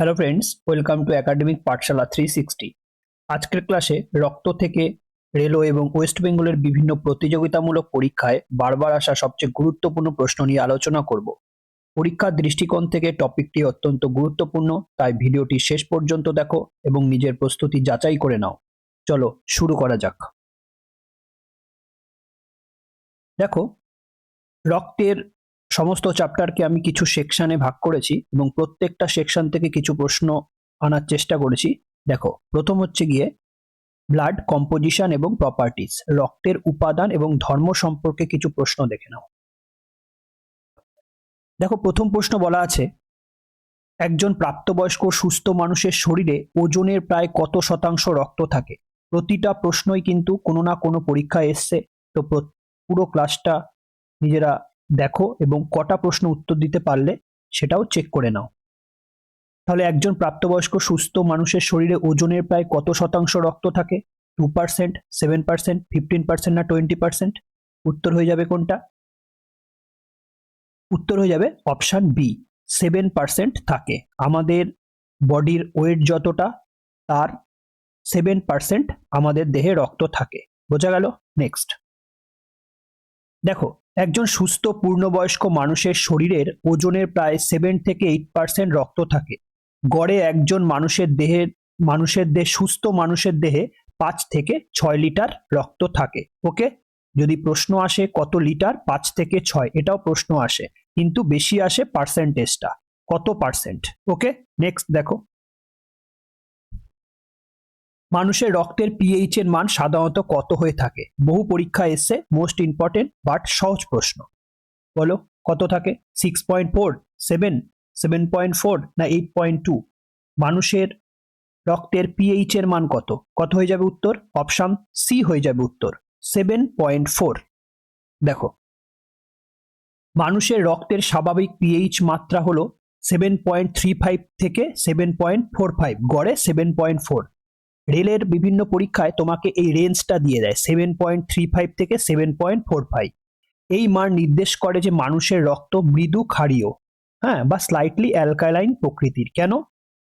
Hello friends, welcome to academic পাঠশালা 360। আজকের ক্লাসে রক্ত থেকে রেলওয়ে এবং ওয়েস্ট বেঙ্গলের বিভিন্ন প্রতিযোগিতামূলক পরীক্ষায় বারবার আসা সবচেয়ে গুরুত্বপূর্ণ প্রশ্ন নিয়ে আলোচনা করব। পরীক্ষার দৃষ্টিকোণ থেকে টপিকটি অত্যন্ত গুরুত্বপূর্ণ, তাই ভিডিওটি শেষ পর্যন্ত দেখো এবং নিজের প্রস্তুতি যাচাই করে নাও। চলো শুরু করা যাক। দেখো, রক্তের সমস্ত চ্যাপ্টারকে আমি কিছু সেকশনে ভাগ করেছি এবং প্রত্যেকটা সেকশন থেকে কিছু প্রশ্ন আনার চেষ্টা করেছি। দেখো, প্রথম হচ্ছে গিয়ে ব্লাড কম্পোজিশন এবং প্রপার্টিজ, রক্তের উপাদান এবং ধর্ম সম্পর্কে কিছু প্রশ্ন দেখে নাও। দেখো, প্রথম প্রশ্ন বলা আছে, একজন প্রাপ্তবয়স্ক সুস্থ মানুষের শরীরে ওজনের প্রায় কত শতাংশ রক্ত থাকে? প্রতিটা প্রশ্নই কিন্তু কোনো না কোনো পরীক্ষায় এসছে, তো পুরো ক্লাসটা নিজেরা দেখো এবং কটা প্রশ্ন উত্তর দিতে পারলে সেটাও চেক করে নাও। তাহলে একজন প্রাপ্তবয়স্ক সুস্থ মানুষের শরীরে ওজনের প্রায় কত শতাংশ রক্ত থাকে? 2%, 7%, 15% না 20%? উত্তর হয়ে যাবে কোনটা? উত্তর হয়ে যাবে অপশন বি, 7% থাকে। আমাদের বডির ওয়েট যতটা, তার 7% আমাদের দেহে রক্ত থাকে। বোঝা গেল? নেক্সট দেখো, একজন সুস্থ পূর্ণবয়স্ক মানুষের শরীরের ওজনের প্রায় 7 থেকে 8% রক্ত থাকে। গড়ে একজন সুস্থ মানুষের দেহে 5 থেকে 6 লিটার রক্ত থাকে। ওকে, যদি প্রশ্ন আসে কত লিটার, 5 থেকে 6, এটাও প্রশ্ন আসে, কিন্তু বেশি আসে পার্সেন্টেজটা, কত পার্সেন্ট। ওকে, নেক্সট দেখো, মানুষের রক্তের পিএইচ এর মান সাধারণত কত হয়ে থাকে? বহু পরীক্ষা এসছে, মোস্ট ইম্পর্টেন্ট বাট সহজ প্রশ্ন। বলো কত থাকে? 6.4, 7, 7.4 না 8.2? মানুষের রক্তের পিএইচ এর মান কত? কত হয়ে যাবে উত্তর? অপশন সি হয়ে যাবে উত্তর, 7.4। দেখো, মানুষের রক্তের স্বাভাবিক পিএইচ মাত্রা হলো 7.35 থেকে 7.45, গড়ে 7.4। রেলের বিভিন্ন পরীক্ষায় তোমাকে এই রেঞ্জটা দিয়ে দেয়, 7.35 থেকে 7.45। এই মান নির্দেশ করে যে মানুষের রক্ত মৃদু ক্ষারীয়, হ্যাঁ, বা স্লাইটলি অ্যালকালাইন প্রকৃতির। কেন?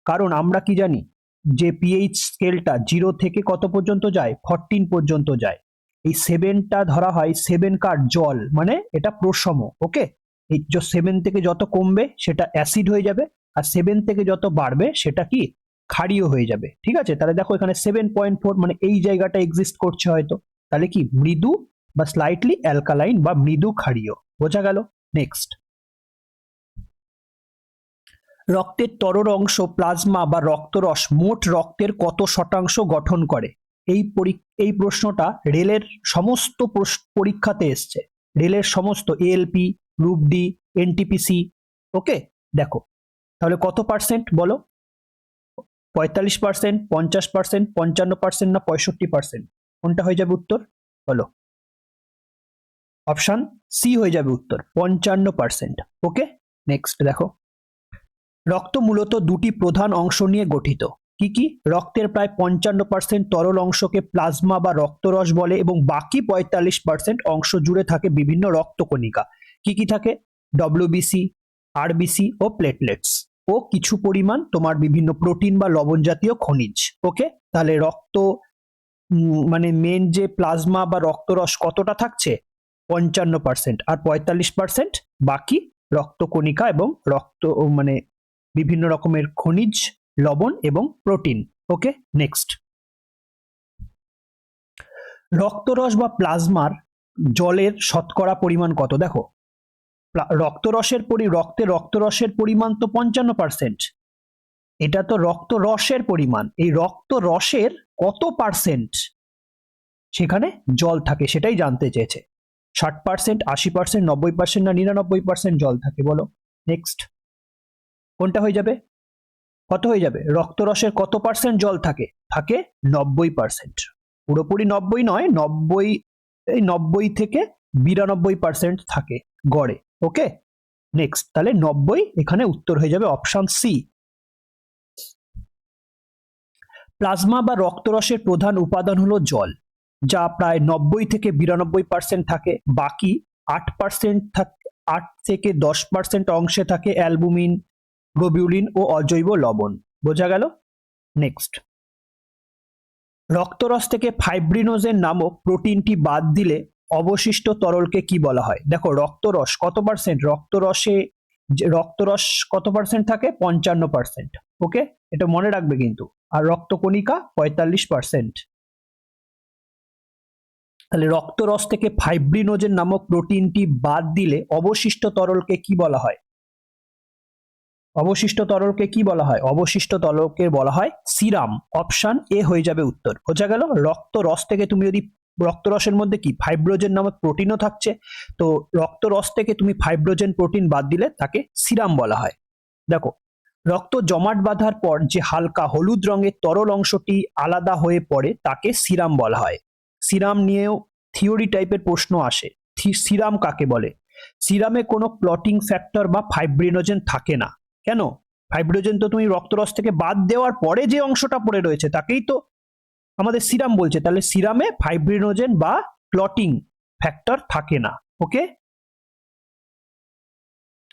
কারণ আমরা কি জানি যে পিএইচ স্কেলটা 0 থেকে কত পর্যন্ত যায়? 14 পর্যন্ত যায়। এই 7টা ধরা হয় 7 কার জল, মানে এটা প্রশম। ওকে, এই 7 থেকে যত কমবে সেটা অ্যাসিড হয়ে যাবে, আর 7 থেকে যত বাড়বে সেটা কি? ক্ষারীয় হয়ে যাবে। ঠিক আছে, তাহলে দেখো এখানে 7.4 মানে এই জায়গাটা এক্সিস্ট করছে হয়তো, তাহলে কি মৃদু বা স্লাইটলি অ্যালকালাইন বা মৃদু ক্ষারীয়। বোঝা গেল? নেক্সট, রক্তের তরল অংশ প্লাজমা বা রক্তরস মোট রক্তের কত শতাংশ গঠন করে? এই প্রশ্নটা রেলের সমস্ত পরীক্ষাতে এসছে, রেলের সমস্ত এএলপি, গ্রুপ ডি, এনটিপিসি। ওকে, দেখো তাহলে কত পার্সেন্ট বলো? 45%, 50%, 55% না 65%? কোনটা হয়ে যাবে উত্তর? বলো। অপশন সি হয়ে যাবে উত্তর, 55%। ওকে, নেক্সট দেখো, রক্ত মূলত দুটি প্রধান অংশ নিয়ে গঠিত। কি কি? রক্তের প্রায় 55% তরল অংশকে প্লাজমা বা রক্তরস বলে এবং বাকি 45% অংশ জুড়ে থাকে বিভিন্ন রক্তকণিকা। কি কি থাকে? ডব্লিউবিসি, আরবিসি ও প্লেটলেটস, ও কিছু পরিমাণ তোমার বিভিন্ন প্রোটিন বা লবণ জাতীয় খনিজ। ওকে, তাহলে রক্ত মানে মেন যে প্লাজমা বা রক্তরস কতটা থাকছে? 55%, আর 45% বাকি রক্তকণিকা এবং রক্ত মানে বিভিন্ন রকমের খনিজ, লবণ এবং প্রোটিন। ওকে, নেক্সট, রক্তরস বা প্লাজমার জলের শতকরা পরিমাণ কত? দেখো, রক্তরসের পরিমাণ তো 55%, এটা তো রক্তরসের পরিমাণ। এই রক্তরসের কত পার্সেন্ট সেখানে জল থাকে সেটাই জানতে চেয়েছে। 60%, 80%, 90% না 99% জল থাকে? বলো। নেক্সট, কোনটা হয়ে যাবে? কত হয়ে যাবে? রক্তরসের কত পার্সেন্ট জল থাকে? থাকে 90%। পুরোপুরি 90 নয়, 90 থেকে 92% থাকে গড়ে। ওকে, নেক্সট, তাহলে 90 এখানে উত্তর হয়ে যাবে অপশন সি। প্লাজমা বা রক্তরসের প্রধান উপাদান হলো জল, যা প্রায় 90 থেকে 92% থাকে। বাকি 8% 8 থেকে 10% অংশে থাকে অ্যালবুমিন, গ্লোবিউলিন ও অজৈব লবণ। বোঝা গেল? নেক্সট, রক্তরস থেকে ফাইব্রিনোজেন নামক প্রোটিনটি বাদ দিলে অবশিষ্ট তরলকে কি বলা হয়? দেখো রক্তরস কত পার্সেন্ট, রক্তরস কত পার্সেন্ট থাকে? 55%। ওকে, এটা মনে রাখবে কিন্তু। আর রক্তকণিকা 45%। তাহলে রক্তরস থেকে ফাইব্রিনোজেন নামক প্রোটিনটি বাদ দিলে অবশিষ্ট তরলকে কি বলা হয়? অবশিষ্ট তরলকে কি বলা হয়? অবশিষ্ট তরলকে বলা হয় সিরাম। অপশন এ হয়ে যাবে উত্তর। বোঝা গেল? রক্তরস থেকে তুমি যদি, রক্তরসের মধ্যে কি ফাইব্রোজেন নামক প্রোটিনও থাকছে, তো রক্তরস থেকে তুমি ফাইব্রোজেন প্রোটিন বাদ দিলে তাকে সিরাম বলা হয়। দেখো, রক্ত জমাট বাঁধার পর যে হালকা হলুদ রঙের তরল অংশটি আলাদা হয়ে পড়ে তাকে সিরাম বলা হয়। সিরাম নিয়েও থিওরি টাইপের প্রশ্ন আসে। সিরাম কাকে বলে? সিরামে কোনো ক্লটিং ফ্যাক্টর বা ফাইব্রিনোজেন থাকে না। কেন? ফাইব্রিনোজেন তো তুমি রক্তরস থেকে বাদ দেওয়ার পরে যে অংশটা পড়ে রয়েছে তাকেই তো আমাদের সিরাম বলছে। তাহলে সিরামে ফাইব্রিনোজেন বা ক্লটিং ফ্যাক্টর থাকে না। ওকে,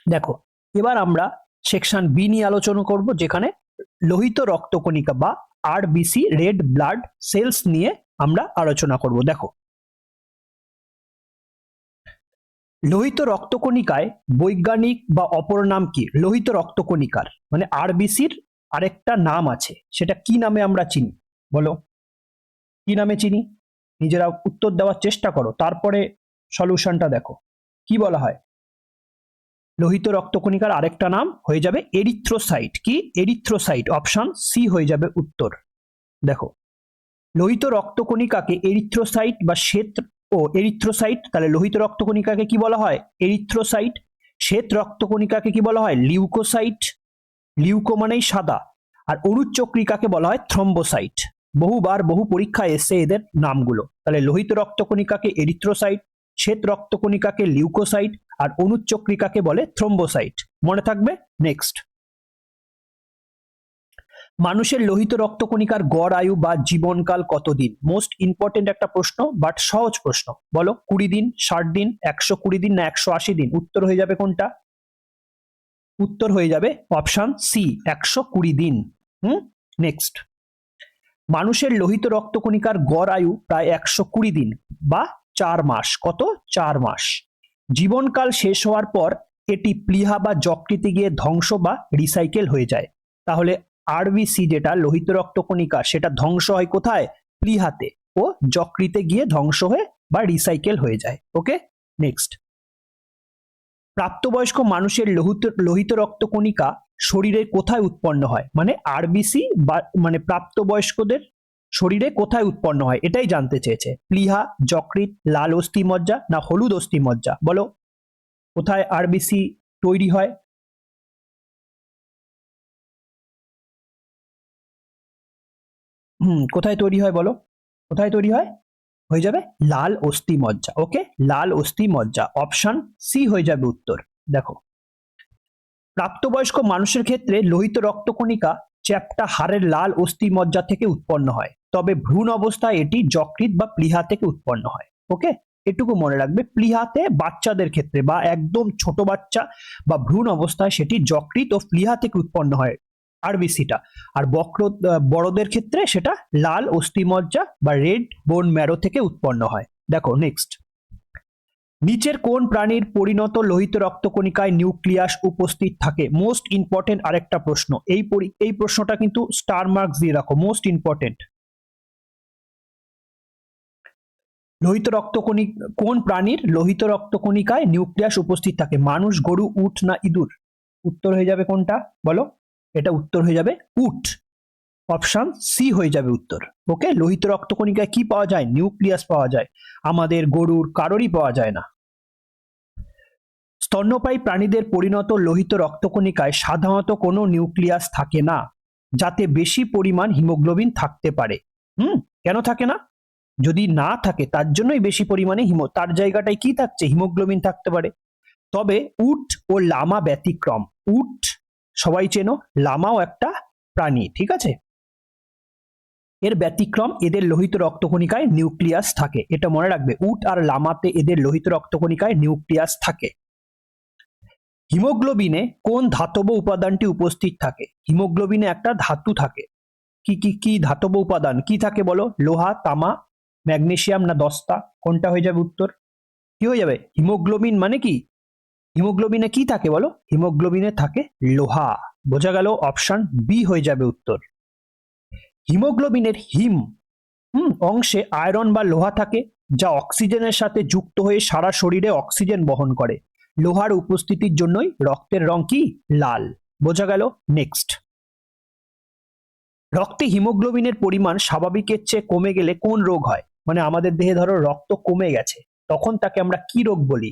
দেখো এবার আমরা সেকশন বি নিয়ে আলোচনা করব, যেখানে লোহিত রক্তকণিকা বা আরবিসি, রেড ব্লাড সেলস নিয়ে আমরা আলোচনা করব। দেখো, লোহিত রক্তকণিকায় বৈজ্ঞানিক বা অপর নাম কি? লোহিত রক্তকণিকার মানে আরবিসির আরেকটা নাম আছে, সেটা কি নামে আমরা চিনি? বলো, কি নামে চিনি? নিজেরা উত্তর দেওয়ার চেষ্টা করো, তারপরে সলিউশনটা দেখো। কি বলা হয়? লোহিত রক্তকণিকার আরেকটা নাম হয়ে যাবে এরিথ্রোসাইট। কি? এরিথ্রোসাইট। অপশন সি হয়ে যাবে উত্তর। দেখো, লোহিত রক্তকণিকাকে এরিথ্রোসাইট বা শ্বেত এরিথ্রোসাইট, তাহলে লোহিত রক্তকণিকাকে কি বলা হয়? এরিথ্রোসাইট। শ্বেত রক্তকণিকাকে কি বলা হয়? লিউকোসাইট। লিউকো মানেই সাদা। আর অনুচক্রিকাকে বলা হয় থ্রম্বোসাইট। বহুবার বহু পরীক্ষায় এসে এদের নামগুলো। তাহলে লোহিত রক্তকণিকাকে এরিথ্রোসাইট, শ্বেত রক্তকণিকাকে লিউকোসাইট, আর অনুচক্রিকাকে বলে থ্রম্বোসাইট। মনে থাকবে? নেক্সট, মানুষের লোহিত রক্তকণিকার গড় আয়ু বা জীবনকাল কতদিন? মোস্ট ইম্পর্টেন্ট একটা প্রশ্ন, বাট সহজ প্রশ্ন। বলো, 20 দিন, 60 দিন, 120 দিন না 180 দিন? উত্তর হয়ে যাবে কোনটা? উত্তর হয়ে যাবে অপশন সি, 120 দিন। নেক্সট, মানুষের লোহিত রক্তকণিকার গড় আয়ু প্রায় 120 দিন বা 4 মাস। কত? 4 মাস। জীবনকাল শেষ হওয়ার পর এটি প্লীহা বা যকৃতে গিয়ে ধ্বংস বা রিসাইকেল হয়ে যায়। তাহলে আরবিসি যেটা লোহিত রক্তকণিকা, সেটা ধ্বংস হয় কোথায়? প্লীহাতে ও যকৃতে গিয়ে ধ্বংস হয়ে বা রিসাইকেল হয়ে যায়। ওকে, নেক্সট, প্রাপ্তবয়স্ক মানুষের লোহিত রক্তকণিকা শরীরে কোথায় উৎপন্ন হয়? মানে আরবিসি বা মানে প্রাপ্তবয়স্কদের শরীরে কোথায় উৎপন্ন হয় এটাই জানতে চেয়েছে। প্লীহা, যকৃৎ, লাল অস্থিমজ্জা না হলুদ অস্থিমজ্জা? বলো, কোথায় আরবিসি তৈরি হয়? কোথায় তৈরি হয় বলো? কোথায় তৈরি হয়? হয়ে যাবে লাল অস্থিমজ্জা। ওকে, লাল অস্থিমজ্জা। অপশন সি হয়ে যাবে উত্তর। দেখো, প্রাপ্তবয়স্ক মানুষের ক্ষেত্রে লোহিত রক্তকণিকা চ্যাপ্টা হাড়ের লাল অস্থিমজ্জা থেকে উৎপন্ন হয়, তবে ভ্রূণ অবস্থায় এটি যকৃৎ বা প্লীহা থেকে উৎপন্ন হয়। ওকে, এটুকু মনে রাখবে, প্লীহাতে বাচ্চাদের ক্ষেত্রে বা একদম ছোট বাচ্চা বা ভ্রূণ অবস্থায় সেটি যকৃৎ ও প্লীহা থেকে উৎপন্ন হয় আরবিসিটা। আর বড়দের ক্ষেত্রে সেটা লাল অস্থিমজ্জা বা রেড বোন ম্যারো থেকে উৎপন্ন হয়। দেখো নেক্সট, নিচের কোন প্রাণীর পরিণত লোহিত রক্তকণিকায় নিউক্লিয়াস উপস্থিত থাকে? মোস্ট ইম্পর্টেন্ট আরেকটা প্রশ্ন। এই প্রশ্নটা কিন্তু স্টার মার্কস দিয়ে রাখো, মোস্ট ইম্পর্টেন্ট। লোহিত কোন প্রাণীর লোহিত রক্তকণিকায় নিউক্লিয়াস উপস্থিত থাকে? মানুষ, গরু, উট না ইঁদুর? উত্তর হয়ে যাবে কোনটা? বলো, এটা উত্তর হয়ে যাবে উট। অপশন সি হয়ে যাবে উত্তর। ওকে, লোহিত রক্তকণিকায় কি পাওয়া যায়? নিউক্লিয়াস পাওয়া যায়। আমাদের গরুর কারোরই পাওয়া যায় না। স্তন্যপায়ী প্রাণীদের পরিণত লোহিত রক্তকণিকায় সাধারণত কোনো নিউক্লিয়াস থাকে না, যাতে বেশি পরিমাণ হিমোগ্লোবিন থাকতে পারে। কেন থাকে না? যদি না থাকে তার জন্যই বেশি পরিমাণে তার জায়গাটায় কি থাকছে? হিমোগ্লোবিন থাকতে পারে। তবে উট ও লামা ব্যতিক্রম। উট সবাই চেনো, লামাও একটা প্রাণী, ঠিক আছে? এর ব্যতিক্রম, এদের লোহিত রক্তকণিকায় নিউক্লিয়াস থাকে। এটা মনে রাখবে, উট আর লামাতে এদের লোহিত রক্তকণিকায় নিউক্লিয়াস থাকে। হিমোগ্লোবিনে কোন ধাতব উপাদানটি উপস্থিত থাকে? হিমোগ্লোবিনে একটা ধাতু থাকে। কি কি কি ধাতব উপাদান কি থাকে বলো? লোহা, তামা, ম্যাগনেসিয়াম না দস্তা? কোনটা হয়ে যাবে উত্তর? কি হয়ে যাবে? হিমোগ্লোবিন মানে কি? হিমোগ্লোবিনে কি থাকে বলো? হিমোগ্লোবিনে থাকে লোহা। বোঝা গেল? অপশন বি হয়ে যাবে উত্তর। হিমোগ্লোবিনের অংশে আয়রন বা লোহা থাকে, যা অক্সিজেনের সাথে যুক্ত হয়ে সারা শরীরে অক্সিজেন বহন করে। লোহার উপস্থিতির জন্যই রক্তের রং কি? লাল। বোঝা গেল? নেক্সট, রক্তে হিমোগ্লোবিনের পরিমাণ স্বাভাবিকের চেয়ে কমে গেলে কোন রোগ হয়? মানে আমাদের দেহে ধরো রক্ত কমে গেছে, তখন তাকে আমরা কি রোগ বলি?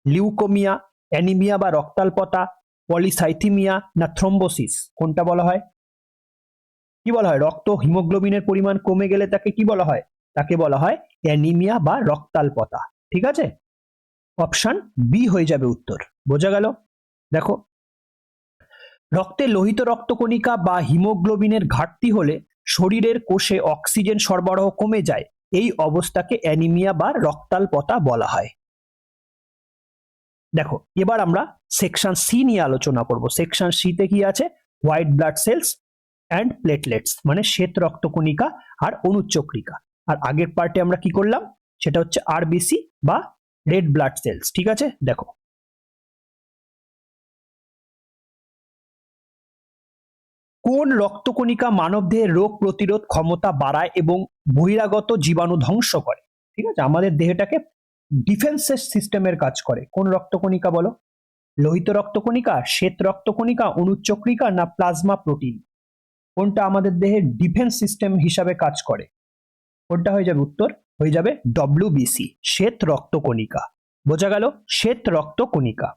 লিউকোমিয়া, অ্যানিমিয়া বা রক্তাল্পতা, পলিসাইথিমিয়া না থ্রম্বোসিস? কোনটা বলা হয়? কি বলা হয়? রক্ত হিমোগ্লোবিনের পরিমাণ কমে গেলে তাকে কি বলা হয়? তাকে বলা হয় অ্যানিমিয়া বা রক্তাল্পতা। ঠিক আছে, অপশন বি হয়ে যাবে উত্তর। বোঝা গেল? দেখো, রক্তে লোহিত রক্তকণিকা বা হিমোগ্লোবিনের ঘাটতি হলে শরীরের কোষে অক্সিজেন সরবরাহ কমে যায়। এই অবস্থাকে অ্যানিমিয়া বা রক্তাল্পতা বলা হয়। দেখো, এবার আমরা সেকশন সি নিয়ে আলোচনা করব। সেকশন সি তে কি আছে? White blood cells and platelets, মানে শ্বেত রক্তকণিকা আর অনুচক্রিকা। আর আগের পার্টে আমরা কি করলাম? সেটা হচ্ছে আরবিসি বা রেড ব্লাড সেলস। ঠিক আছে, দেখো, কোন রক্তকণিকা মানবদেহের রোগ প্রতিরোধ ক্ষমতা বাড়ায় এবং বহিরাগত জীবাণু ধ্বংস করে? ঠিক আছে, আমাদের দেহটাকে ডিফেন্সের সিস্টেমের কাজ করে। কোন রক্তকণিকা বলো? লোহিত রক্তকণিকা, শ্বেত রক্তকণিকা, অনুচক্রিকা না প্লাজমা প্রোটিন? কোনটা আমাদের দেহের ডিফেন্স সিস্টেম হিসাবে কাজ করে? কোনটা হয়ে যাবে উত্তর? হয়ে যাবে ডব্লিউবিসি, শ্বেত রক্তকণিকা। বোঝা গেল? শ্বেত রক্তকণিকা।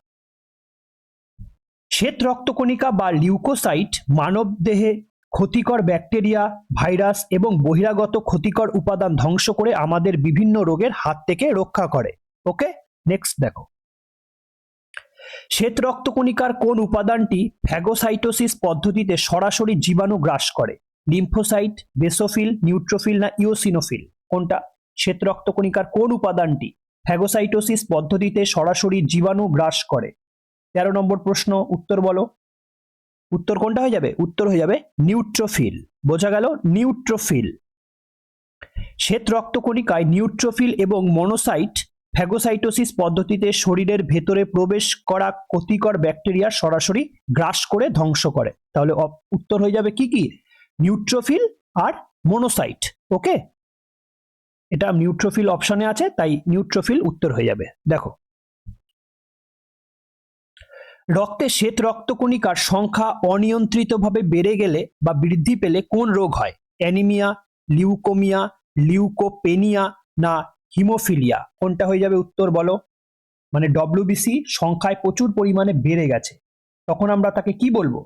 শ্বেত রক্তকণিকা বা লিউকোসাইট মানব দেহে ক্ষতিকর ব্যাকটেরিয়া, ভাইরাস এবং বহিরাগত ক্ষতিকর উপাদান ধ্বংস করে আমাদের বিভিন্ন রোগের হাত থেকে রক্ষা করে। ওকে, নেক্সট দেখো, শ্বেত রক্তকণিকার কোন উপাদানটি ফ্যাগোসাইটোসিস পদ্ধতিতে সরাসরি জীবাণু গ্রাস করে? লিম্ফোসাইট, বেসোফিল, নিউট্রোফিল না ইওসিনোফিল? কোনটা? শ্বেত রক্তকণিকার কোন উপাদানটি ফ্যাগোসাইটোসিস পদ্ধতিতে সরাসরি জীবাণু গ্রাস করে? 13 নম্বর প্রশ্ন, উত্তর বলো। উত্তর কোনটা হয়ে যাবে? উত্তর হয়ে যাবে নিউট্রোফিল। বোঝা গেল? নিউট্রোফিল। শ্বেত রক্তকণিকায় নিউট্রোফিল এবং মনোসাইট ফ্যাগোসাইটোসিস পদ্ধতিতে শরীরের ভেতরে প্রবেশ করা ক্ষতিকর ব্যাকটেরিয়া সরাসরি গ্রাস করে ধ্বংস করে। তাহলে উত্তর হয়ে যাবে কি কি? নিউট্রোফিল আর মনোসাইট। ওকে, এটা নিউট্রোফিল অপশনে আছে, তাই নিউট্রোফিল উত্তর হয়ে যাবে। দেখো, রক্তে শ্বেত রক্তকণিকার সংখ্যা অনিয়ন্ত্রিতভাবে বেড়ে গেলে বা বৃদ্ধি পেলে কোন রোগ হয়? অ্যানিমিয়া, লিউকোমিয়া, লিউকোপেনিয়া না হিমোফিলিয়া? কোনটা হয়ে যাবে উত্তর বলো? মানে ডব্লিউবিসি সংখ্যায় প্রচুর পরিমাণে বেড়ে গেছে, তখন আমরা তাকে কি বলবো?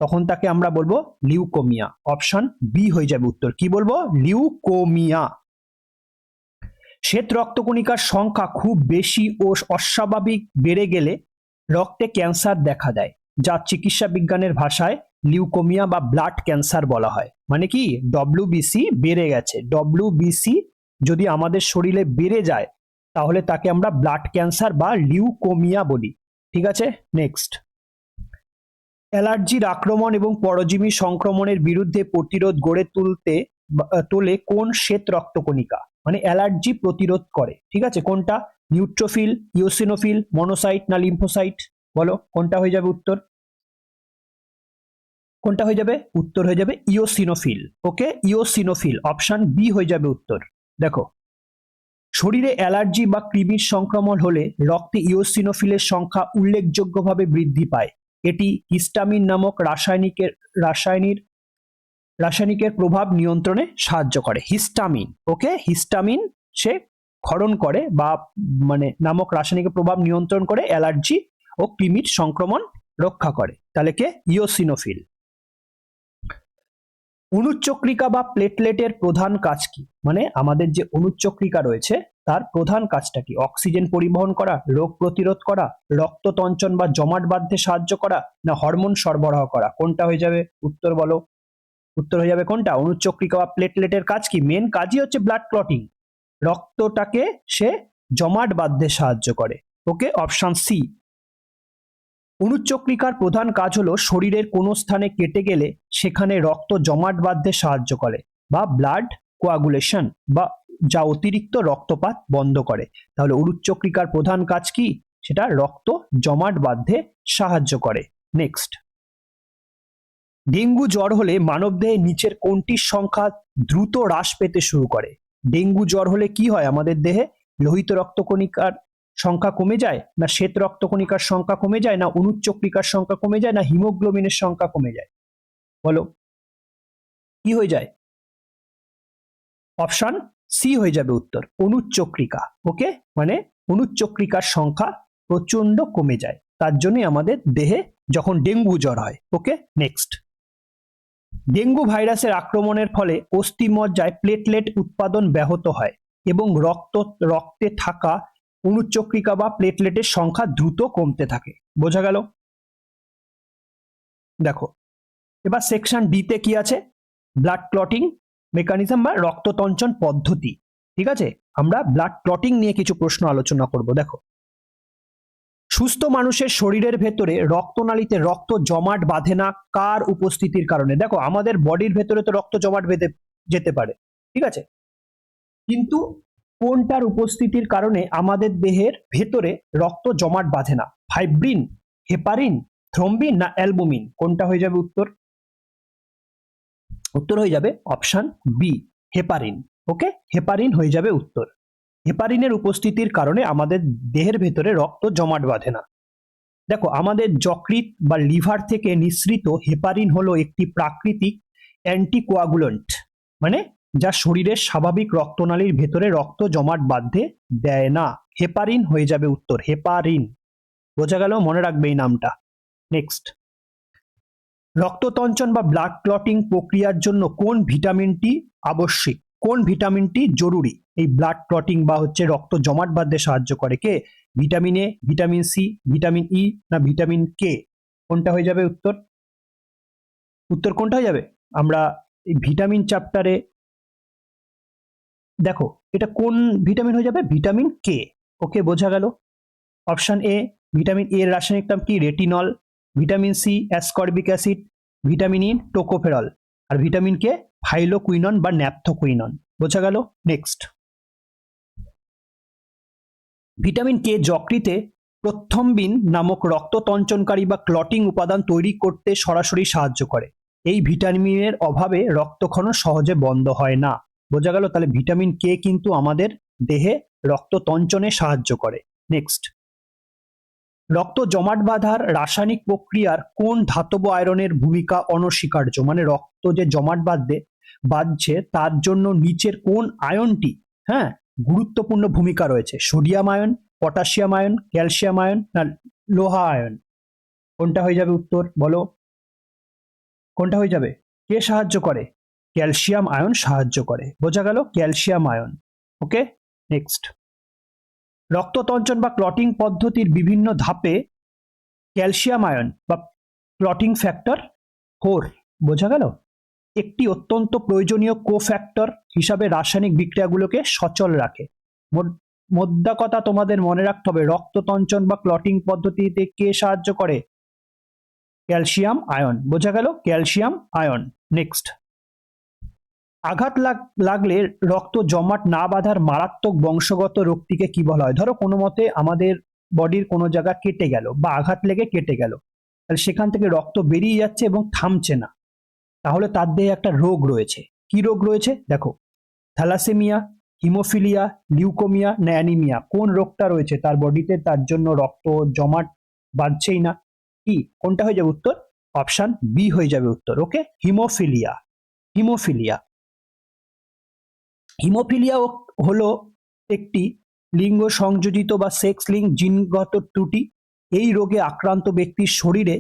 তখন তাকে আমরা বলবো লিউকোমিয়া। অপশন বি হয়ে যাবে উত্তর। কি বলবো? লিউকোমিয়া। শ্বেত রক্তকণিকার সংখ্যা খুব বেশি ও অস্বাভাবিক বেড়ে গেলে রক্তে ক্যান্সার দেখা দেয়, যা চিকিৎসা বিজ্ঞানের ভাষায় লিউকোমিয়া বা ব্লাড ক্যান্সার বলা হয়। মানে কি? ডব্লিউবিসি বেড়ে গেছে। ডব্লিউবিসি যদি আমাদের শরীরে বেড়ে যায়, তাহলে তাকে আমরা ব্লাড ক্যান্সার বা লিউকোমিয়া বলি। ঠিক আছে, নেক্সট, অ্যালার্জির আক্রমণ এবং পরজীবী সংক্রমণের বিরুদ্ধে প্রতিরোধ গড়ে তোলে কোন শ্বেত রক্তকণিকা? মানে অ্যালার্জি প্রতিরোধ করে। ঠিক আছে, কোনটা? নিউট্রোফিল, ইওসিনোফিল, মনোসাইট না লিম্ফোসাইট? বলো, কোনটা হয়ে যাবে উত্তর? কোনটা হয়ে যাবে? উত্তর হয়ে যাবে ইওসিনোফিল। ওকে, ইওসিনোফিল, অপশন বি হয়ে যাবে উত্তর। দেখো, শরীরে অ্যালার্জি বা কৃমির সংক্রমণ হলে রক্তে ইওসিনোফিলের সংখ্যা উল্লেখযোগ্যভাবে বৃদ্ধি পায়। এটি হিস্টামিন নামক রাসায়নিকের প্রভাব নিয়ন্ত্রণে সাহায্য করে। হিস্টামিন, ওকে, হিস্টামিন সে ক্ষরণ করে বা মানে নামক রাসায়নিকের প্রভাব নিয়ন্ত্রণ করে, অ্যালার্জি ও কৃমির সংক্রমণ রক্ষা করে। তাহলে কে? ইওসিনোফিল। অনুচক্রিকা বা প্লেটলেটের প্রধান কাজ কি? মানে আমাদের যে অনুচক্রিকা রয়েছে তার প্রধান কাজটা কি? অক্সিজেন পরিবহন করা, রোগ প্রতিরোধ করা, রক্ততঞ্চন বা জমাট বাঁধতে সাহায্য করা না হরমোন সরবরাহ করা? কোনটা হয়ে যাবে উত্তর বলো? উত্তর হয়ে যাবে কোনটা? অনুচক্রিকা বা প্লেটলেটের কাজ কি? মেন কাজই হচ্ছে ব্লাড ক্লটিং, রক্তটাকে সে জমাট বাঁধতে সাহায্য করে। ওকে, অপশন সি। অনুচক্রিকার প্রধান কাজ হলো শরীরের কোনো স্থানে কেটে গেলে সেখানে রক্ত জমাট বাঁধতে সাহায্য করে বা ব্লাড কোয়াগুলেশন বা যা অতিরিক্ত রক্তপাত বন্ধ করে। তাহলে অনুচক্রিকার প্রধান কাজ কি? সেটা রক্ত জমাট বাঁধতে সাহায্য করে। নেক্সট, ডেঙ্গু জ্বর হলে মানবদেহে নিচের কোনটির সংখ্যা দ্রুত হ্রাস পেতে শুরু করে? ডেঙ্গু জ্বর হলে কি হয় আমাদের দেহে? লোহিত রক্তকণিকার সংখ্যা কমে যায়, না শ্বেত রক্তকণিকার সংখ্যা কমে যায়, না অনুচক্রিকার সংখ্যা কমে যায়, না হিমোগ্লোবিনের সংখ্যা কমে যায়? বলো কি হয়ে যায়? অপশন সি হয়ে যাবে উত্তর, অনুচক্রিকা। ওকে, মানে অনুচক্রিকার সংখ্যা প্রচন্ড কমে যায়, তার জন্যই আমাদের দেহে যখন ডেঙ্গু জ্বর হয়। ওকে, নেক্সট, ডেঙ্গু ভাইরাসের আক্রমণের ফলে অস্থিমজ্জায় প্লেটলেট উৎপাদন ব্যাহত হয় এবং রক্তে থাকা অনুচক্রিকা বা প্লেটলেটের সংখ্যা দ্রুত কমতে থাকে। বোঝা গেল? দেখো এবার সেকশন ডি তে কি আছে? ব্লাড ক্লটিং মেকানিজম বা রক্ততঞ্চন পদ্ধতি। ঠিক আছে, আমরা ব্লাড ক্লটিং নিয়ে কিছু প্রশ্ন আলোচনা করব। দেখো, সুস্থ মানুষের শরীরের ভেতরে রক্তনালীতে রক্ত জমাট বাঁধে না কার উপস্থিতির কারণে? দেখো আমাদের বডির ভেতরে তো রক্ত জমাট বেঁধে যেতে পারে, ঠিক আছে, কিন্তু কোনটার উপস্থিতির কারণে আমাদের দেহের ভেতরে রক্ত জমাট বাঁধে না? ফাইব্রিন, হেপারিন, থ্রম্বিন না অ্যালবুমিন? কোনটা হয়ে যাবে উত্তর? উত্তর হয়ে যাবে অপশন বি, হেপারিন। ওকে, হেপারিন হয়ে যাবে উত্তর। হেপারিনের উপস্থিতির কারণে আমাদের দেহের ভেতরে রক্ত জমাট বাঁধে না। দেখো আমাদের যকৃৎ বা লিভার থেকে নিঃসৃত হেপারিন হলো একটি প্রাকৃতিক অ্যান্টিকোয়াগুলেন্ট, মানে যা শরীরের স্বাভাবিক রক্তনালীর ভেতরে রক্ত জমাট বাঁধতে দেয় না। হেপারিন হয়ে যাবে উত্তর, হেপারিন। বোঝা গেল? মনে রাখবে এই নামটা। নেক্সট, রক্ততঞ্চন বা ব্লাড ক্লটিং প্রক্রিয়ার জন্য কোন ভিটামিনটি আবশ্যিক? কোন ভিটামিনটি জরুরি এই ব্লাড ক্লটিং বা রক্ত জমাট বাঁধতে সাহায্য করে? কে? Vitamin A, vitamin C, vitamin E না ভিটামিন কে? কোনটা হয়ে যাবে উত্তর? উত্তর কোনটা হয়ে যাবে? আমরা এই ভিটামিন চ্যাপ্টারে দেখো এটা কোন ভিটামিন হয়ে যাবে? Vitamin K. ওকে, বোঝা গেল? অপশন এ, ভিটামিন এ এর রাসায়নিক নাম কি? Retinol. Vitamin C ascorbic acid, vitamin E tocopherol, আর ভিটামিন কে ফাইলোকুইনন বা ন্যাপথোকুইনন। বোঝা গেল? নেক্সট, ভিটামিন কে যকৃতে প্রথম্বিন নামক রক্ততঞ্চনকারী বা ক্লটিং উপাদান তৈরি করতে সরাসরি সাহায্য করে। এই ভিটামিনের অভাবে রক্তক্ষরণ সহজে বন্ধ হয় না। বোঝা গেল? তাহলে ভিটামিন কে কিন্তু আমাদের দেহে রক্ততঞ্চনে সাহায্য করে। নেক্সট, রক্ত জমাট বাঁধার রাসায়নিক প্রক্রিয়ার কোন ধাতব আয়রনের ভূমিকা অনস্বীকার্য? মানে রক্ত যে জমাট বাঁধছে তার জন্য নিচের কোন আয়নটি গুরুত্বপূর্ণ ভূমিকা রয়েছে? Sodium ion, potassium ion, calcium ion না লোহা আয়ন? কোনটা হয়ে যাবে উত্তর? বলো কোনটা হয়ে যাবে? কে সাহায্য করে? ক্যালসিয়াম আয়ন সাহায্য করে। বোঝা গেল? Calcium ion. ওকে, নেক্সট, রক্ততঞ্চন বা ক্লটিং পদ্ধতির বিভিন্ন ধাপে ক্যালসিয়াম আয়ন বা ক্লটিং ফ্যাক্টর 4, বোঝা গেল, একটি অত্যন্ত প্রয়োজনীয় কোফ্যাক্টর হিসাবে রাসায়নিক বিক্রিয়াগুলোকে সচল রাখে। মোদ্দা কথা তোমাদের মনে রাখতে হবে, রক্ততঞ্চন বা ক্লটিং পদ্ধতিতে কে সাহায্য করে? Calcium ion. বোঝা গেল? Calcium ion. নেক্সট, আঘাত লাগলে রক্ত জমাট না বাঁধার মারাত্মক বংশগত রোগটিকে কি বলা হয়? ধরো কোনো মতে আমাদের বডির কোনো জায়গা কেটে গেল বা আঘাত লেগে কেটে গেল, তাহলে সেখান থেকে রক্ত বেরিয়ে যাচ্ছে এবং থামছে না, তাহলে তার দেহে একটা রোগ রয়েছে। কি রোগ রয়েছে? দেখো, থ্যালাসেমিয়া, হিমোফিলিয়া, লিউকোমিয়া না অ্যানিমিয়া? কোন রোগটা রয়েছে তার বডিতে, তার জন্য রক্ত জমাট বাঁধছেই না? কি কোনটা হয়ে যাবে উত্তর? অপশন বি হয়ে যাবে উত্তর। ওকে, হিমোফিলিয়া। হিমোফিলিয়া হিমোফিলিয়া হলো একটি লিঙ্গ সংযোজিত বা সেক্স লিঙ্ক জিনগত ত্রুটি। এই রোগে আক্রান্ত ব্যক্তির শরীরে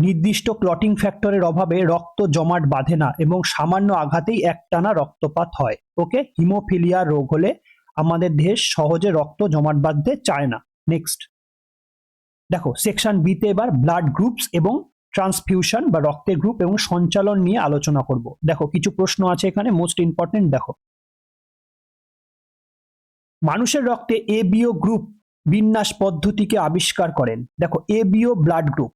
নির্দিষ্ট ক্লটিং ফ্যাক্টরের অভাবে রক্ত জমাট বাঁধে না এবং সামান্য আঘাতেই একটানা রক্তপাত হয়। ওকে, হিমোফিলিয়া রোগ হলে আমাদের দেহে সহজে রক্ত জমাট বাঁধতে চায় না। নেক্সট, দেখো সেকশন বি তে এবার ব্লাড গ্রুপস এবং ট্রান্সফিউশন বা রক্তের গ্রুপ এবং সঞ্চালন নিয়ে আলোচনা করব। দেখো কিছু প্রশ্ন আছে এখানে, মোস্ট ইম্পর্টেন্ট। দেখো, মানুষের রক্তে এ বি ও গ্রুপ বিন্যাস পদ্ধতিকে আবিষ্কার করেন? দেখো ABO blood group,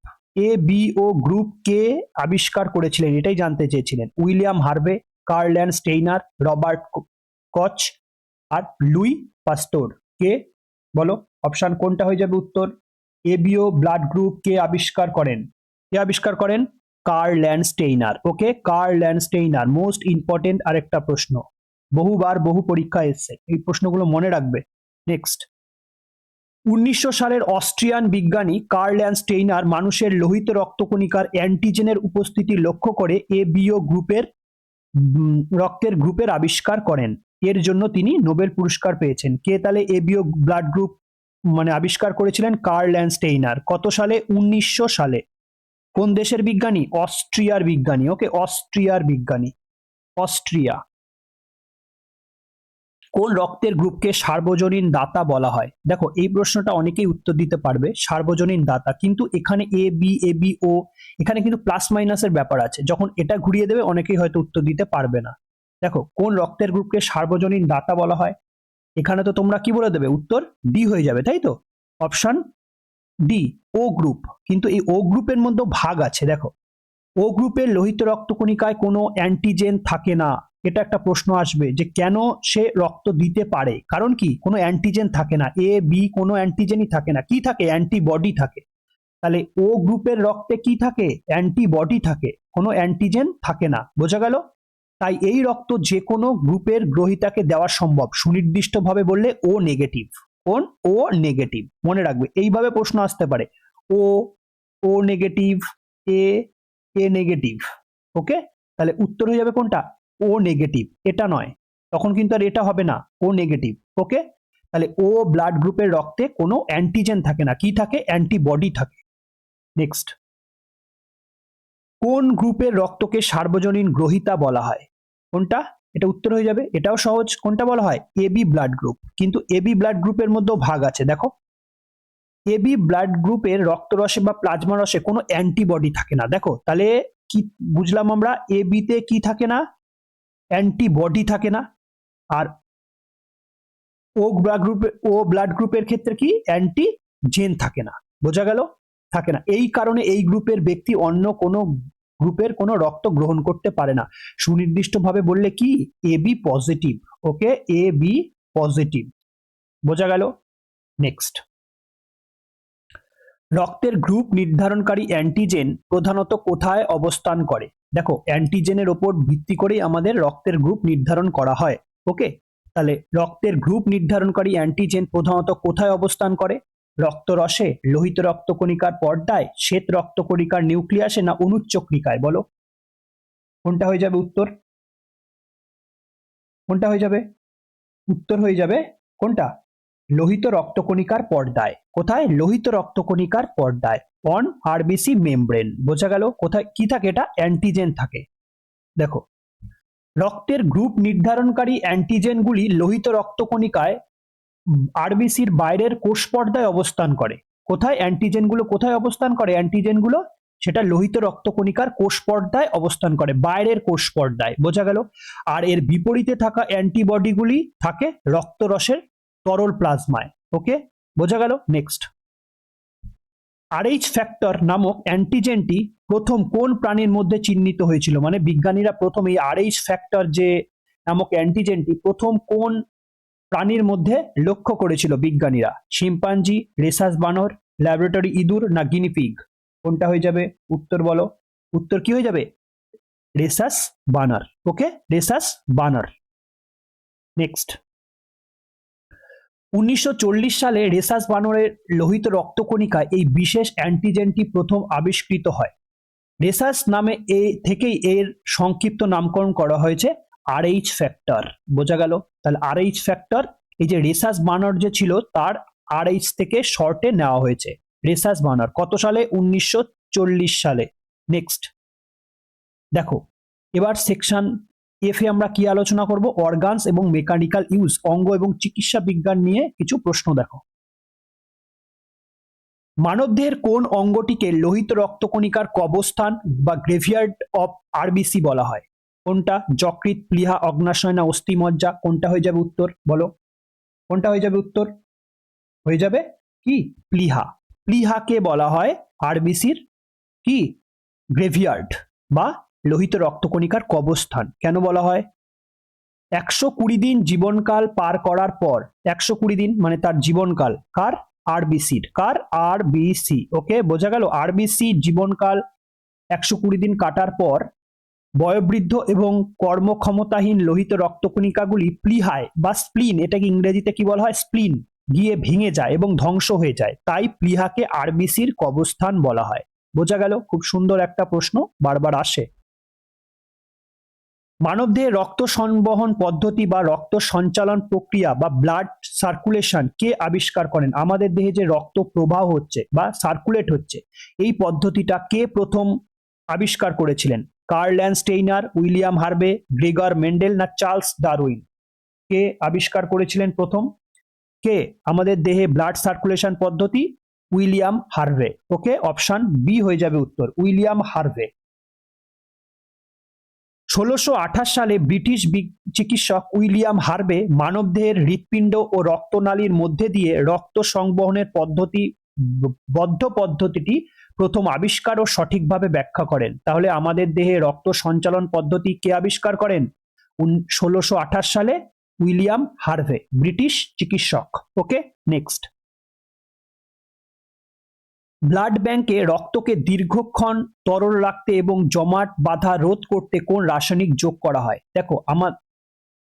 ABO group কে আবিষ্কার করেছিলেন এটাই জানতে চেয়েছিলেন। William Harvey, Karl and Steiner, Robert Koch আর লুই পাস্টোর। কে বলো অপশন কোনটা হয়ে যাবে উত্তর? এবিও ব্লাড গ্রুপ কে আবিষ্কার করেন? কে আবিষ্কার করেন? Karl and Steiner. Okay, Karl and Steiner most important আরেকটা প্রশ্ন, বহুবার বহু পরীক্ষা এসছে, এই প্রশ্নগুলো মনে রাখবে। নেক্সট, 1900 সালের অস্ট্রিয়ান বিজ্ঞানী কার্ল অ্যান্ড স্টেইনার মানুষের লোহিত রক্তকণিকার অ্যান্টিজেনের উপস্থিতি লক্ষ্য করে এবিও গ্রুপের রক্তের গ্রুপের আবিষ্কার করেন। এর জন্য তিনি নোবেল পুরস্কার পেয়েছেন। কে তাহলে এবিও ব্লাড গ্রুপ মানে আবিষ্কার করেছিলেন? Karl and Steiner. কত সালে? 1900 সালে। কোন দেশের বিজ্ঞানী? অস্ট্রিয়ার বিজ্ঞানী। ওকে, অস্ট্রিয়ার বিজ্ঞানী, অস্ট্রিয়া। কোন রক্তের গ্রুপকে সার্বজনীন দাতা বলা হয়? দেখো এই প্রশ্নটা অনেকেই উত্তর দিতে পারবে, সার্বজনীন দাতা, কিন্তু এখানে এ বি ও এখানে কিন্তু প্লাস মাইনাসের ব্যাপার আছে, যখন এটা ঘুরিয়ে দেবে অনেকেই হয়তো উত্তর দিতে পারবে না। দেখো কোন রক্তের গ্রুপকে সার্বজনীন দাতা বলা হয়? এখানে তো তোমরা কি বলে দেবে? উত্তর ডি হয়ে যাবে, তাই তো? অপশন ডি, ও গ্রুপ। কিন্তু এই ও গ্রুপের মধ্যে ভাগ আছে। দেখো ও গ্রুপের লোহিত রক্তকণিকায় কোনো অ্যান্টিজেন থাকে না। এটা একটা প্রশ্ন আসবে যে কেন সে রক্ত দিতে পারে, কারণ কি? কোনো অ্যান্টিজেন থাকে না, এ বি কোনো অ্যান্টিজেনই থাকে না। কি থাকে? অ্যান্টিবডি থাকে। তাহলে ও গ্রুপের রক্তে কি থাকে? অ্যান্টিবডি থাকে, কোনো অ্যান্টিজেন থাকে না। বোঝা গেল? তাই এই রক্ত যে কোনো গ্রুপের গ্রহীতাকে দেওয়া সম্ভব, সুনির্দিষ্টভাবে বললে ও নেগেটিভ। কোন? ও নেগেটিভ। মনে রাখবে, এইভাবে প্রশ্ন আসতে পারে, ও, ও নেগেটিভ, এ, এ নেগেটিভ। ওকে, তাহলে উত্তর হয়ে যাবে কোনটা? ও নেগেটিভ, এটা নয়। তখন কিন্তু আর এটা হবে না, ও নেগেটিভ। ওকে, তাহলে ও ব্লাড গ্রুপের রক্তে কোনো অ্যান্টিজেন থাকে না, কি থাকে? অ্যান্টিবডি থাকে। নেক্সট, কোন গ্রুপের রক্তকে সার্বজনীন গ্রহীতা বলা হয়? কোনটা? এটা উত্তর হয়ে যাবে, এটাও সহজ। কোনটা বলা হয়? AB blood group. কিন্তু এবি ব্লাড গ্রুপের মধ্যেও ভাগ আছে। দেখো এবি ব্লাড গ্রুপের রক্তরসে বা প্লাজমা রসে কোনো অ্যান্টিবডি থাকে না। দেখো তাহলে কি বুঝলাম আমরা? এবি তে কি থাকে না? অ্যান্টিবডি থাকে না। আর ও ব্লাড গ্রুপের ক্ষেত্রে কি? অ্যান্টিজেন থাকে না। বোঝা গেল? থাকে না। এই কারণে এই গ্রুপের ব্যক্তি অন্য কোনো গ্রুপের কোনো রক্ত গ্রহণ করতে পারে না। সুনির্দিষ্টভাবে বললে কি? AB positive. Okay, A B positive. বোঝা গেল? নেক্সট, রক্তের গ্রুপ নির্ধারণকারী অ্যান্টিজেন প্রধানত কোথায় অবস্থান করে? দেখো অ্যান্টিজেনের ওপর ভিত্তি করেই আমাদের রক্তের গ্রুপ নির্ধারণ করা হয়। ওকে, তাহলে রক্তের গ্রুপ নির্ধারণকারী অ্যান্টিজেন প্রধানত কোথায় অবস্থান করে? রক্তরসে, লোহিত রক্তকণিকার পর্দায়, শ্বেত রক্তকণিকার নিউক্লিয়াসে, না অনুচ্চক্রিকায়? বলো কোনটা হয়ে যাবে উত্তর? কোনটা হয়ে যাবে উত্তর? হয়ে যাবে কোনটা? লোহিত রক্তকণিকার পর্দায়। কোথায়? লোহিত রক্তকণিকার পর্দায়, অন আরবিসি মেমব্রেন। বোঝা গেল? কোথায় কি থাকে? এটা অ্যান্টিজেন থাকে। দেখো রক্তের গ্রুপ নির্ধারণকারী অ্যান্টিজেনগুলি লোহিত রক্তকণিকায় আরবিসির বাইরের কোষ পর্দায় অবস্থান করে। কোথায় অ্যান্টিজেনগুলো কোথায় অবস্থান করে? অ্যান্টিজেনগুলো সেটা লোহিত রক্তকণিকার কোষ পর্দায় অবস্থান করে, বাইরের কোষ পর্দায়। বোঝা গেল? আর এর বিপরীতে থাকা অ্যান্টিবডিগুলি থাকে রক্তরসের তরল প্লাজমায়। ওকে, বোঝা গেল? নেক্সট, আরএইচ ফ্যাক্টর নামক অ্যান্টিজেনটি প্রথম কোন প্রাণীর মধ্যে চিহ্নিত হয়েছিল? মানে বিজ্ঞানীরা প্রথম এই আরএইচ ফ্যাক্টর যে নামক অ্যান্টিজেনটি প্রথম কোন প্রাণীর মধ্যে লক্ষ্য করেছিল বিজ্ঞানীরা? শিম্পাঞ্জি, রেসাস বানর, ল্যাবরেটরি ইঁদুর, না গিনিপিগ? কোনটা হয়ে যাবে উত্তর? বলো উত্তর কি হয়ে যাবে? রেসাস বানর। ওকে, রেসাস বানর। নেক্সট, 1940 সালে রেসাস বানরের লোহিত রক্তকণিকায় এই বিশেষ অ্যান্টিজেনটি প্রথম আবিষ্কৃত হয়। রেসাস নামে থেকেই এর সংক্ষিপ্ত নামকরণ করা হয়েছে আরএইচ ফ্যাক্টর। বোঝা গেল? তাহলে আরএইচ ফ্যাক্টর এই যে রেসাস বানর যে ছিল তার আরএইচ থেকে শর্টে নেওয়া হয়েছে। রেসাস বানর কত সালে? 1940 সালে। নেক্সট, দেখো এবার সেকশন এফ এ আমরা কি আলোচনা করব? অর্গানস এবং মেকানিক্যাল ইউজ, অঙ্গ এবং চিকিৎসা বিজ্ঞান নিয়ে কিছু প্রশ্ন। দেখো মানবদেহের কোন অঙ্গটিকে লোহিত রক্তকণিকার কবরস্থান বা গ্রেভিয়ার্ড অফ আরবিসি বলা হয়? কোনটা? যকৃৎ, প্লীহা, অগ্নাশয়, না অস্থিমজ্জা? কোনটা হয়ে যাবে উত্তর? বলো কোনটা হয়ে যাবে উত্তর? হয়ে যাবে কি প্লিহা। প্লিহাকে বলা হয় আরবিসির কি গ্রেভিয়ার্ড বা লোহিত রক্তকণিকার কবরস্থান। কেন বলা হয়? 120 দিন জীবনকাল পার করার পর, 120 দিন মানে তার জীবনকাল, কার? আরবিসির। কার? আরবিসি। ওকে, বোঝা গেল? আরবিসি জীবনকাল 120 দিন কাটার পর বয়োবৃদ্ধ এবং কর্মক্ষমতাহীন লোহিত রক্তকণিকাগুলি প্লিহায় বা স্প্লিন, এটাকে ইংরেজিতে কি বলা হয়? স্প্লিন, গিয়ে ভেঙে যায় এবং ধ্বংস হয়ে যায়। তাই প্লিহাকে আরবিসির কবরস্থান বলা হয়। বোঝা গেল? খুব সুন্দর একটা প্রশ্ন, বারবার আসে। মানবদেহে রক্ত সংবহন পদ্ধতি বা রক্ত সঞ্চালন প্রক্রিয়া বা ব্লাড সার্কুলেশন কে আবিষ্কার করেন? আমাদের দেহে যে রক্ত প্রবাহ হচ্ছে বা সার্কুলেট হচ্ছে, এই পদ্ধতিটা কে প্রথম আবিষ্কার করেছিলেন? Karl Landsteiner, William Harvey, Gregor Mendel না চার্লস ডারউইন? কে আবিষ্কার করেছিলেন প্রথম? কে আমাদের দেহে ব্লাড সার্কুলেশন পদ্ধতি? William Harvey. Okay, option B হয়ে যাবে উত্তর, উইলিয়াম হার্ভে। 1628 সালে ব্রিটিশ চিকিৎসক উইলিয়াম হার্ভে মানবদেহের হৃৎপিণ্ড ও রক্তনালীর মধ্যে দিয়ে রক্ত সংবহনের বদ্ধ পদ্ধতিটি প্রথম আবিষ্কার ও সঠিকভাবে ব্যাখ্যা করেন। তাহলে আমাদের দেহে রক্ত সঞ্চালন পদ্ধতি কে আবিষ্কার করেন? 1628 সালে উইলিয়াম হার্ভে, ব্রিটিশ চিকিৎসক। ওকে, নেক্সট। ব্লাড ব্যাংকে রক্তকে দীর্ঘক্ষণ তরল রাখতে এবং জমাট বাঁধা রোধ করতে কোন রাসায়নিক যোগ করা হয়? দেখো,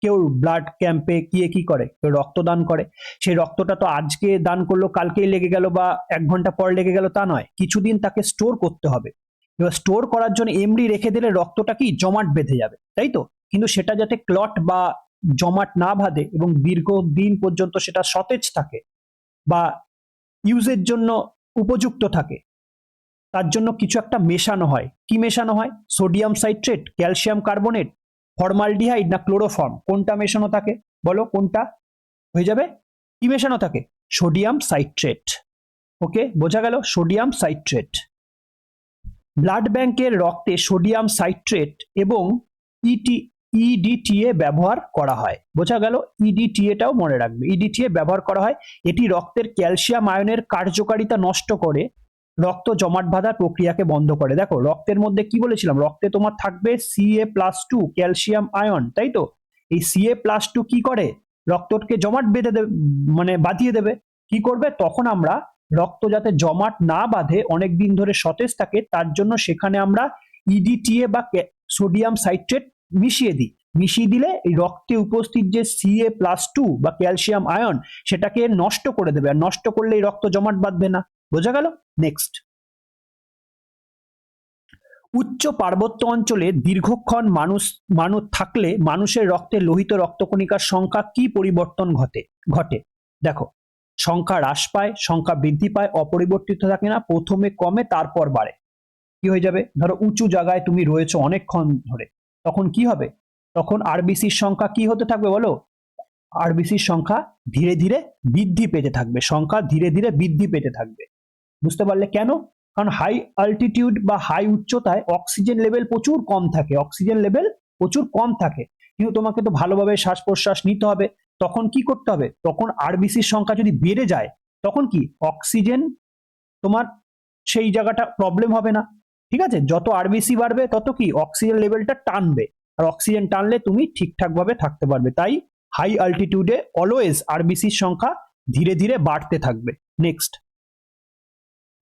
কেউ ব্লাড ক্যাম্পে গিয়ে কি করে? কেউ রক্তদান করে। সেই রক্তটা তো আজকে দান করলো, কালকেই লেগে গেল বা 1 ঘন্টা পর লেগে গেল, তা নয়। কিছুদিন তাকে স্টোর করতে হবে। এবার স্টোর করার জন্য এমনি রেখে দিলে রক্তটা কি জমাট বেঁধে যাবে, তাই তো? কিন্তু সেটা যাতে ক্লট বা জমাট না বাঁধে এবং দীর্ঘদিন পর্যন্ত সেটা সতেজ থাকে বা ইউজের জন্য উপযুক্ত থাকে, তার জন্য কিছু একটা মেশানো হয়। কি মেশানো হয়? Sodium citrate, calcium carbonate, formaldehyde না ক্লোরোফর্ম? কোনটা মেশানো থাকে? বলো কোনটা হয়ে যাবে? কি মেশানো থাকে? Sodium citrate. ওকে, বোঝা গেল? Sodium citrate. ব্লাড ব্যাংকের রক্তে সোডিয়াম সাইট্রেট এবং ইডিটিএ ব্যবহার করা হয়। বোঝা গেল? ইডিটিএটাও মনে রাখবে, ইডিটিএ ব্যবহার করা হয়। এটি রক্তের ক্যালসিয়াম আয়নের কার্যকারিতা নষ্ট করে রক্ত জমাট বাঁধার প্রক্রিয়াকে বন্ধ করে। দেখো, রক্তের মধ্যে কি বলেছিলাম? রক্তে তোমার থাকবে Ca+2 ক্যালসিয়াম আয়ন, তাই তো? এই Ca+2 কি করে? রক্তকে জমাট বেঁধে দেবে, মানে বাঁধিয়ে দেবে। কি করবে? তখন আমরা রক্ত যাতে জমাট না বাঁধে, অনেক দিন ধরে সতেজ থাকে, তার জন্য সেখানে আমরা ইডিটিএ বা সোডিয়াম সাইট্রেট মিশিয়ে দিই। মিশিয়ে দিলে এই রক্তে উপস্থিত যে Ca+2 বা ক্যালসিয়াম আয়ন, সেটাকে নষ্ট করে দেবে। আর নষ্ট করলে এই রক্ত জমাট বাঁধবে না। বোঝা গেল? নেক্সট। উচ্চ পার্বত্য অঞ্চলে দীর্ঘক্ষণ মানুষ থাকলে মানুষের রক্তে লোহিত রক্তকণিকার সংখ্যা কি পরিবর্তন ঘটে? দেখো, সংখ্যা হ্রাস পায়, সংখ্যা বৃদ্ধি পায়, অপরিবর্তিত থাকে না, প্রথমে কমে তারপর বাড়ে। কি হয়ে যাবে? ধরো উঁচু জায়গায় তুমি রয়েছো অনেকক্ষণ ধরে, তখন কি হবে? তখন আরবিসির সংখ্যা কি হতে থাকবে বলো? আরবিসির সংখ্যা ধীরে ধীরে বৃদ্ধি পেতে থাকবে, সংখ্যা ধীরে ধীরে বৃদ্ধি পেতে থাকবে। বুঝতে পারলে কেন? কারণ হাই অল্টিটিউড বা হাই উচ্চতায় অক্সিজেন লেভেল প্রচুর কম থাকে, অক্সিজেন লেভেল প্রচুর কম থাকে। কিন্তু তোমাকে তো ভালোভাবে শ্বাস প্রশ্বাস নিতে হবে। তখন কি করতে হবে? তখন আরবিসির সংখ্যা যদি বেড়ে যায়, তখন কি অক্সিজেন তোমার সেই জায়গাটা প্রবলেম হবে না। ঠিক আছে? যত আরবিসি বাড়বে তত কি অক্সিজেন লেভেলটা টানবে, আর অক্সিজেন টানলে তুমি ঠিকঠাক ভাবে থাকতে পারবে। তাই হাই অল্টিটিউডে অলওয়েজ আরবিসির সংখ্যা ধীরে ধীরে বাড়তে থাকবে। নেক্সট।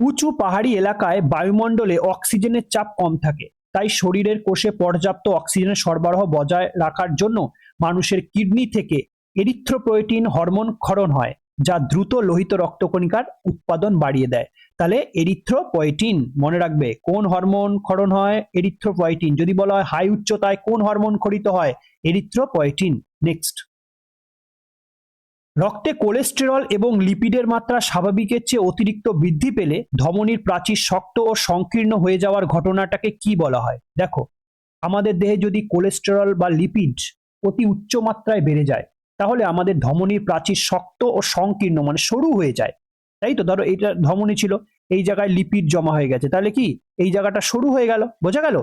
উঁচু পাহাড়ি এলাকায় বায়ুমণ্ডলে অক্সিজেনের চাপ কম থাকে, তাই শরীরের কোষে পর্যাপ্ত অক্সিজেনের সরবরাহ বজায় রাখার জন্য মানুষের কিডনি থেকে এরিথ্রোপয়েটিন হরমোন ক্ষরণ হয়, যা দ্রুত লোহিত রক্তকণিকার উৎপাদন বাড়িয়ে দেয়। তাহলে এরিথ্রোপয়েটিন মনে রাখবে। কোন হরমোন ক্ষরণ হয়? এরিথ্রোপয়েটিন। যদি বলা হয় হাই উচ্চতায় কোন হরমোন ক্ষরিত হয়? এরিথ্রোপয়েটিন। নেক্সট। রক্তে কোলেস্টেরল এবং লিপিডের মাত্রা স্বাভাবিকের চেয়ে অতিরিক্ত বৃদ্ধি পেলে ধমনীর প্রাচীর শক্ত ও সংকীর্ণ হয়ে যাওয়ার ঘটনাটাকে কি বলা হয়? দেখো, আমাদের দেহে যদি কোলেস্টেরল বা লিপিড অতি উচ্চ মাত্রায় বেড়ে যায়, তাহলে আমাদের ধমনীর প্রাচীর শক্ত ও সংকীর্ণ মানে সরু হয়ে যায়, তাই তো? ধরো এইটা ধমনী ছিল, এই জায়গায় লিপিড জমা হয়ে গেছে, তাহলে কি এই জায়গাটা সরু হয়ে গেল। বোঝা গেল?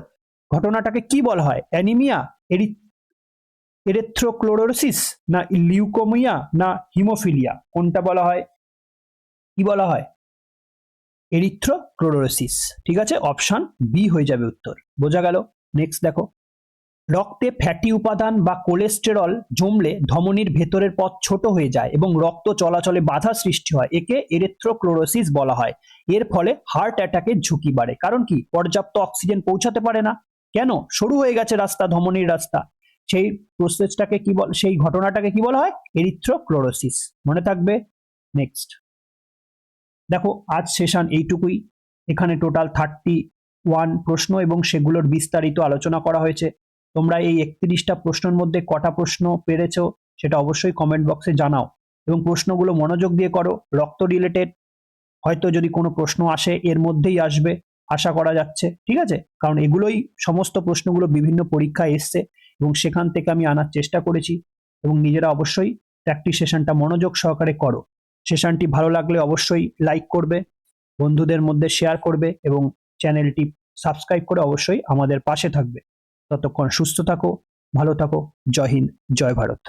ঘটনাটাকে কি বলা হয়? অ্যানিমিয়া, এরিথ্রোক্লোরোসিস না লিউকোমিয়া না হিমোফিলিয়া? কোনটা বলা হয়? কি বলা হয়? এরিথ্রোক্লোরোসিস। ঠিক আছে, অপশন বি হয়ে যাবে উত্তর। বোঝা গেল? নেক্সট দেখো, রক্তে ফ্যাটি উপাদান বা কোলেস্টেরল জমলে ধমনীর ভেতরের পথ ছোট হয়ে যায় এবং রক্ত চলাচলে বাধা সৃষ্টি হয়, একে এরিথ্রোক্লোরোসিস বলা হয়। এর ফলে হার্ট অ্যাটাকের ঝুঁকি বাড়ে। কারণ কি? পর্যাপ্ত অক্সিজেন পৌঁছাতে পারে না। কেন? সরু হয়ে গেছে রাস্তা, ধমনীর রাস্তা। সেই প্রসেসটাকে কি বল, সেই ঘটনাটাকে কি বলা হয়? এরিথ্রোক্লোরোসিস। মনে থাকবে। নেক্সট দেখো, আজ সেশন এইটুকুই। এখানে টোটাল 31 প্রশ্ন এবং সেগুলোর বিস্তারিত আলোচনা করা হয়েছে। তোমরা এই 31টা প্রশ্নের মধ্যে কটা প্রশ্ন পেরেছো সেটা অবশ্যই কমেন্ট বক্সে জানাও, এবং প্রশ্নগুলো মনোযোগ দিয়ে করো। রক্ত রিলেটেড হয়তো যদি কোনো প্রশ্ন আসে এর মধ্যেই আসবে, আশা করা যাচ্ছে। ঠিক আছে, কারণ এগুলোই সমস্ত প্রশ্নগুলো বিভিন্ন পরীক্ষায় এসছে এবং সেখান থেকে আমি আনার চেষ্টা করেছি। এবং নিজেরা অবশ্যই প্র্যাকটিস সেশনটা মনোযোগ সহকারে করো। সেশনটি ভালো লাগলে অবশ্যই লাইক করবে, বন্ধুদের মধ্যে শেয়ার করবে এবং চ্যানেলটি সাবস্ক্রাইব করে অবশ্যই আমাদের পাশে থাকবে। ততক্ষণ সুস্থ থাকো, ভালো থাকো। জয় হিন্দ, জয় ভারত।